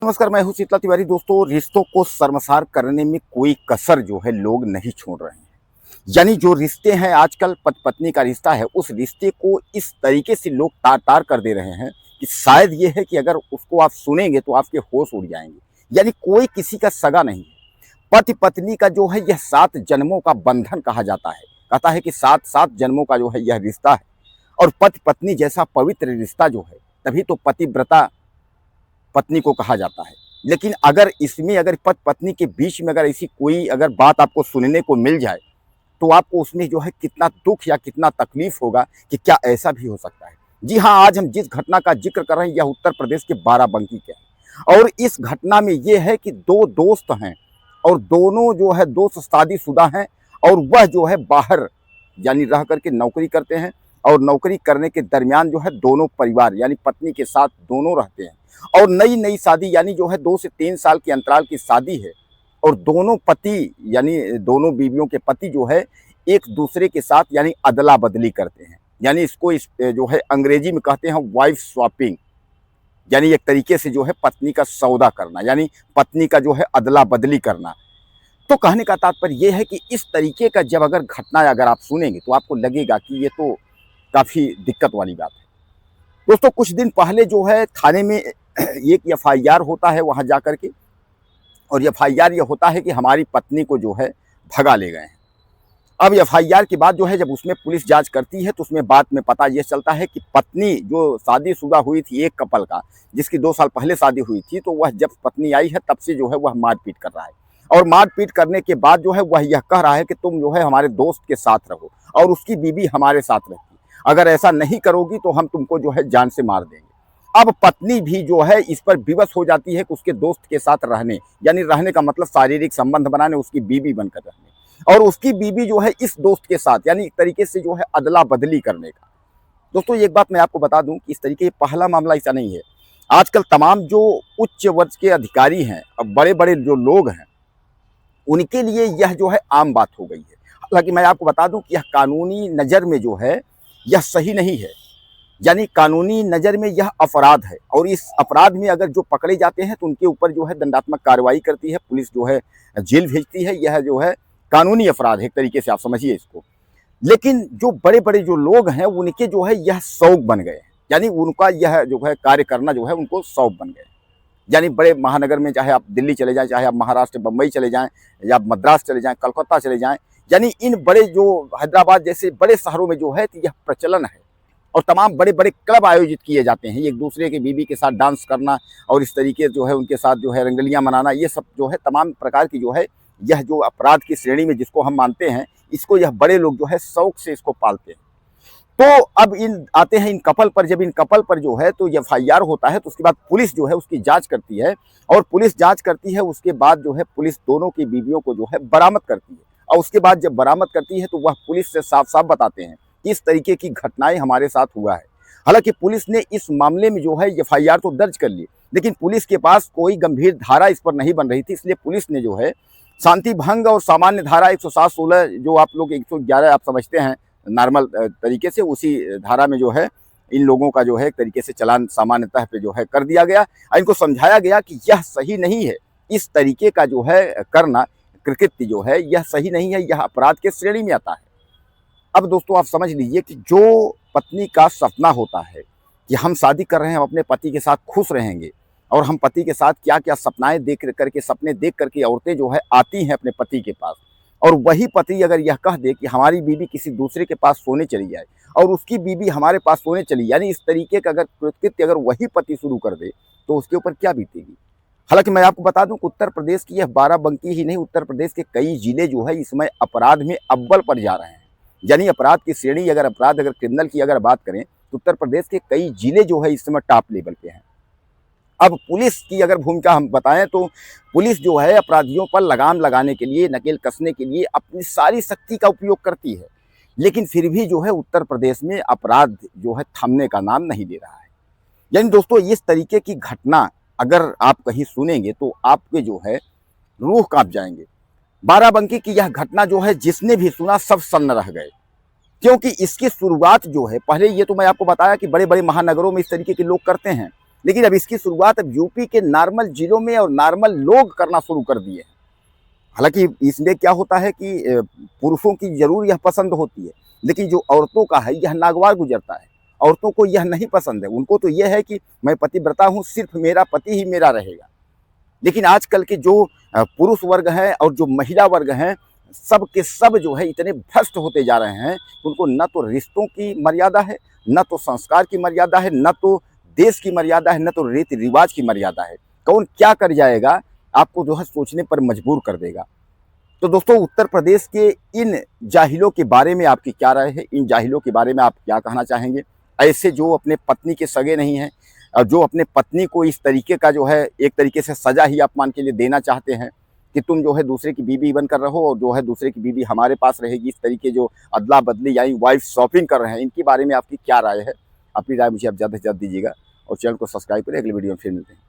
नमस्कार, मैं हूं शीतला तिवारी। दोस्तों, रिश्तों को शर्मसार करने में कोई कसर जो है लोग नहीं छोड़ रहे हैं। यानी जो रिश्ते हैं आजकल, पति पत्नी का रिश्ता है, उस रिश्ते को इस तरीके से लोग तार तार कर दे रहे हैं कि शायद ये है कि अगर उसको आप सुनेंगे तो आपके होश उड़ जाएंगे। यानी कोई किसी का सगा नहीं है। पति पत्नी का जो है यह 7 जन्मों का बंधन कहा जाता है। कहता है कि 7 जन्मों का जो है यह रिश्ता है। और पति पत्नी जैसा पवित्र रिश्ता जो है, तभी तो पतिव्रता पत्नी को कहा जाता है। लेकिन अगर इसमें अगर पति पत्नी के बीच में अगर ऐसी कोई अगर बात आपको सुनने को मिल जाए, तो आपको उसमें जो है कितना दुख या कितना तकलीफ होगा कि क्या ऐसा भी हो सकता है। जी हाँ, आज हम जिस घटना का जिक्र कर रहे हैं यह उत्तर प्रदेश के बाराबंकी के है। और इस घटना में यह है कि 2 दोस्त हैं और दोनों जो है दोस्त शादीशुदा हैं। और वह जो है बाहर यानी रह करके नौकरी करते हैं। और नौकरी करने के दरमियान जो है दोनों परिवार यानी पत्नी के साथ दोनों रहते हैं। और नई नई शादी यानी जो है 2 से 3 साल के अंतराल की शादी है। और दोनों पति यानी दोनों बीवियों के पति जो है एक दूसरे के साथ यानी अदला बदली करते हैं। यानी इसको जो है अंग्रेजी में कहते हैं वाइफ स्वैपिंग। यानी एक तरीके से जो है पत्नी का सौदा करना, यानी पत्नी का जो है अदला बदली करना। तो कहने का तात्पर्य यह है कि इस तरीके का जब अगर घटना अगर आप सुनेंगे तो आपको लगेगा कि ये तो काफ़ी दिक्कत वाली बात है। दोस्तों, कुछ दिन पहले जो है थाने में एक एफआईआर होता है वहाँ जा कर के। और एफआईआर ये होता है कि हमारी पत्नी को जो है भगा ले गए हैं। अब एफआईआर के बाद जो है जब उसमें पुलिस जांच करती है तो उसमें बाद में पता ये चलता है कि पत्नी जो शादीशुदा हुई थी एक कपल का, जिसकी 2 साल पहले शादी हुई थी, तो वह जब पत्नी आई है तब से जो है वह मारपीट कर रहा है। और मारपीट करने के बाद जो है वह यह कह रहा है कि तुम जो है हमारे दोस्त के साथ रहो और उसकी बीवी हमारे साथ रहती, अगर ऐसा नहीं करोगी तो हम तुमको जो है जान से मार देंगे। अब पत्नी भी जो है इस पर विवश हो जाती है कि उसके दोस्त के साथ रहने, यानी रहने का मतलब शारीरिक संबंध बनाने, उसकी बीवी बनकर रहने। और उसकी बीवी जो है इस दोस्त के साथ यानी एक तरीके से जो है अदला बदली करने का। दोस्तों, एक बात मैं आपको बता दूं कि इस तरीके पहला मामला ऐसा नहीं है। आजकल तमाम जो उच्च वर्ग के अधिकारी हैं, अब बड़े बड़े जो लोग हैं, उनके लिए यह जो है आम बात हो गई है। हालांकि मैं आपको बता दूं कि यह कानूनी नज़र में जो है यह सही नहीं है। यानी कानूनी नज़र में यह अपराध है। और इस अपराध में अगर जो पकड़े जाते हैं तो उनके ऊपर जो है दंडात्मक कार्रवाई करती है, पुलिस जो है जेल भेजती है। यह जो है कानूनी अपराध है एक तरीके से, आप समझिए इसको। लेकिन जो बड़े बड़े जो लोग हैं उनके जो है यह शौक बन गए हैं। यानी उनका यह जो है कार्य करना जो है उनको शौक बन गए। यानी बड़े महानगर में, चाहे आप दिल्ली चले जाएं, चाहे आप महाराष्ट्र बम्बई चले जाएं, या मद्रास चले जाएं, कलकत्ता चले जाएं, यानी इन बड़े जो हैदराबाद जैसे बड़े शहरों में जो है तो यह प्रचलन है। और तमाम बड़े बड़े क्लब आयोजित किए जाते हैं, एक दूसरे के बीवी के साथ डांस करना और इस तरीके जो है उनके साथ जो है रंगलियां मनाना, ये सब जो है तमाम प्रकार की जो है यह जो अपराध की श्रेणी में जिसको हम मानते हैं, इसको यह बड़े लोग जो है शौक से इसको पालते हैं। तो अब इन आते हैं इन कपल पर। जब इन कपल पर जो है तो एफआईआर होता है तो उसके बाद पुलिस जो है उसकी जांच करती है। और पुलिस जांच करती है, उसके बाद जो है पुलिस दोनों की बीवियों को जो है बरामद करती है। और उसके बाद जब बरामद करती है तो वह पुलिस से साफ साफ बताते हैं कि इस तरीके की घटनाएं हमारे साथ हुआ है। हालांकि पुलिस ने इस मामले में जो है एफआईआर तो दर्ज कर ली, लेकिन पुलिस के पास कोई गंभीर धारा इस पर नहीं बन रही थी। इसलिए पुलिस ने जो है शांति भंग और सामान्य धारा 107-16 जो आप लोग 111 आप समझते हैं नॉर्मल तरीके से, उसी धारा में जो है इन लोगों का जो है एक तरीके से चालान सामान्यतः पे जो है कर दिया गया। इनको समझाया गया कि यह सही नहीं है, इस तरीके का जो है करना कृत्य जो है यह सही नहीं है, यह अपराध के श्रेणी में आता है। अब दोस्तों, आप समझ लीजिए कि जो पत्नी का सपना होता है कि हम शादी कर रहे हैं, हम अपने पति के साथ खुश रहेंगे और हम पति के साथ क्या क्या सपनाएं देख करके, सपने देख करके औरतें जो है आती हैं अपने पति के पास। और वही पति अगर यह कह दे कि हमारी बीवी किसी दूसरे के पास सोने चली जाए और उसकी बीवी हमारे पास सोने चली, यानी इस तरीके का अगर कृत्य अगर वही पति शुरू कर दे तो उसके ऊपर क्या बीतेगी। हालांकि मैं आपको बता दूं कि उत्तर प्रदेश की यह बाराबंकी ही नहीं, उत्तर प्रदेश के कई जिले जो है इसमें अपराध में अव्वल पर जा रहे हैं। यानी अपराध की श्रेणी अगर क्रिमिनल की अगर बात करें तो उत्तर प्रदेश के कई जिले जो है इस समय टॉप लेवल पे हैं। अब पुलिस की अगर भूमिका हम बताएं तो पुलिस जो है अपराधियों पर लगाम लगाने के लिए, नकेल कसने के लिए अपनी सारी शक्ति का उपयोग करती है। लेकिन फिर भी जो है उत्तर प्रदेश में अपराध जो है थमने का नाम नहीं ले रहा है। यानी दोस्तों, इस तरीके की घटना अगर आप कहीं सुनेंगे तो आपके जो है रूह कांप जाएंगे। बाराबंकी की यह घटना जो है जिसने भी सुना सब सन्न रह गए, क्योंकि इसकी शुरुआत जो है पहले, ये तो मैं आपको बताया कि बड़े बड़े महानगरों में इस तरीके के लोग करते हैं। लेकिन अब इसकी शुरुआत अब यूपी के नॉर्मल जिलों में और नॉर्मल लोग करना शुरू कर दिए हैं। हालांकि इसमें क्या होता है कि पुरुषों की जरूर यह पसंद होती है, लेकिन जो औरतों का है यह नागवार गुजरता है। औरतों को यह नहीं पसंद है, उनको तो यह है कि मैं पतिव्रता हूँ, सिर्फ मेरा पति ही मेरा रहेगा। लेकिन आजकल के जो पुरुष वर्ग हैं और जो महिला वर्ग हैं, सब के सब जो है इतने भ्रष्ट होते जा रहे हैं कि उनको न तो रिश्तों की मर्यादा है, न तो संस्कार की मर्यादा है, न तो देश की मर्यादा है, न तो रीति रिवाज की मर्यादा है। कौन क्या कर जाएगा आपको जो है सोचने पर मजबूर कर देगा। तो दोस्तों, उत्तर प्रदेश के इन जाहिलों के बारे में आपकी क्या राय है? इन जाहिलों के बारे में आप क्या कहना चाहेंगे? ऐसे जो अपने पत्नी के सगे नहीं हैं, जो अपने पत्नी को इस तरीके का जो है एक तरीके से सजा ही आप मान के लिए देना चाहते हैं कि तुम जो है दूसरे की बीवी बनकर रहो और जो है दूसरे की बीवी हमारे पास रहेगी, इस तरीके जो अदला बदली यानी वाइफ शॉपिंग कर रहे हैं, इनके बारे में आपकी क्या राय है? अपनी राय मुझे आप ज़्यादा से ज़्यादा दीजिएगा और चैनल को सब्सक्राइब करें। अगली वीडियो में फिर मिलते हैं।